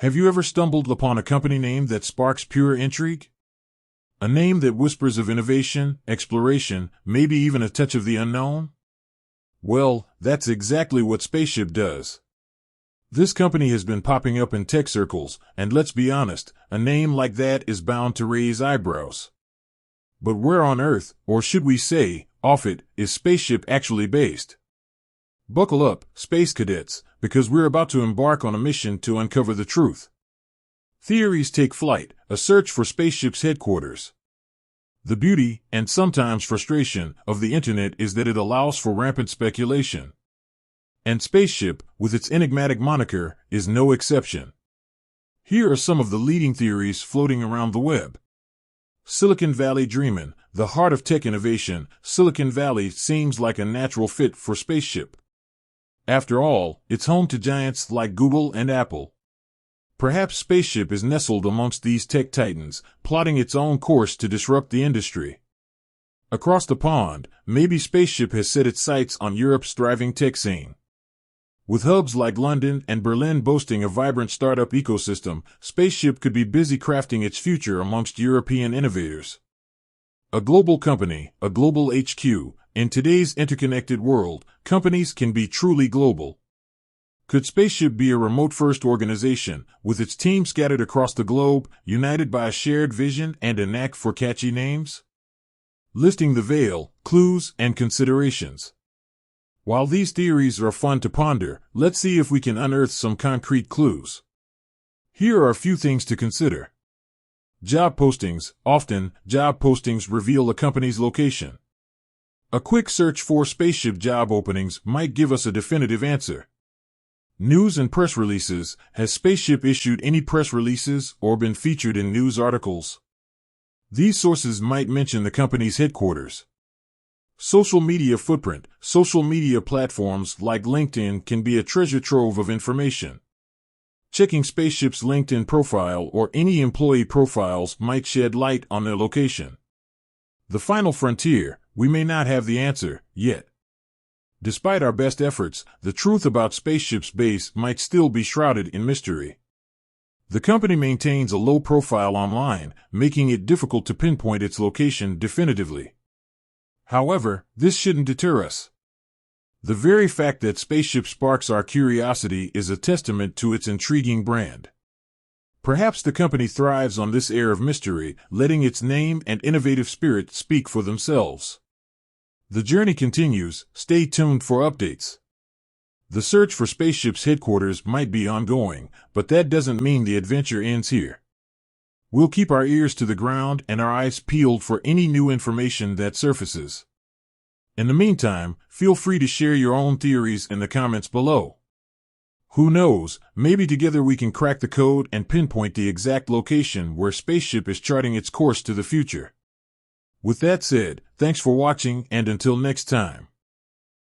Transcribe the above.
Have you ever stumbled upon a company name that sparks pure intrigue? A name that whispers of innovation, exploration, maybe even a touch of the unknown? Well, that's exactly what Spaceship does. This company has been popping up in tech circles, and let's be honest, a name like that is bound to raise eyebrows. But where on earth, or should we say, off it, is Spaceship actually based? Buckle up, space cadets, because we're about to embark on a mission to uncover the truth. Theories take flight, a search for Spaceship's headquarters. The beauty, and sometimes frustration, of the internet is that it allows for rampant speculation. And Spaceship, with its enigmatic moniker, is no exception. Here are some of the leading theories floating around the web. Silicon Valley dreamin', the heart of tech innovation. Silicon Valley seems like a natural fit for Spaceship. After all, it's home to giants like Google and Apple. Perhaps Spaceship is nestled amongst these tech titans, plotting its own course to disrupt the industry. Across the pond, maybe Spaceship has set its sights on Europe's thriving tech scene. With hubs like London and Berlin boasting a vibrant startup ecosystem, Spaceship could be busy crafting its future amongst European innovators. A global company, a global HQ. In today's interconnected world, companies can be truly global. Could Spaceship be a remote-first organization, with its team scattered across the globe, united by a shared vision and a knack for catchy names? Listing the veil, clues, and considerations. While these theories are fun to ponder, let's see if we can unearth some concrete clues. Here are a few things to consider. Job postings. Often, job postings reveal a company's location. A quick search for Spaceship job openings might give us a definitive answer. News and press releases. Has Spaceship issued any press releases or been featured in news articles? These sources might mention the company's headquarters. Social media footprint. Social media platforms like LinkedIn can be a treasure trove of information. Checking Spaceship's LinkedIn profile or any employee profiles might shed light on their location. The final frontier. We may not have the answer, yet. Despite our best efforts, the truth about Spaceship's base might still be shrouded in mystery. The company maintains a low profile online, making it difficult to pinpoint its location definitively. However, this shouldn't deter us. The very fact that Spaceship sparks our curiosity is a testament to its intriguing brand. Perhaps the company thrives on this air of mystery, letting its name and innovative spirit speak for themselves. The journey continues. Stay tuned for updates. The search for Spaceship's headquarters might be ongoing, but that doesn't mean the adventure ends here. We'll keep our ears to the ground and our eyes peeled for any new information that surfaces. In the meantime, feel free to share your own theories in the comments below. Who knows, maybe together we can crack the code and pinpoint the exact location where Spaceship is charting its course to the future. With that said, thanks for watching, and until next time.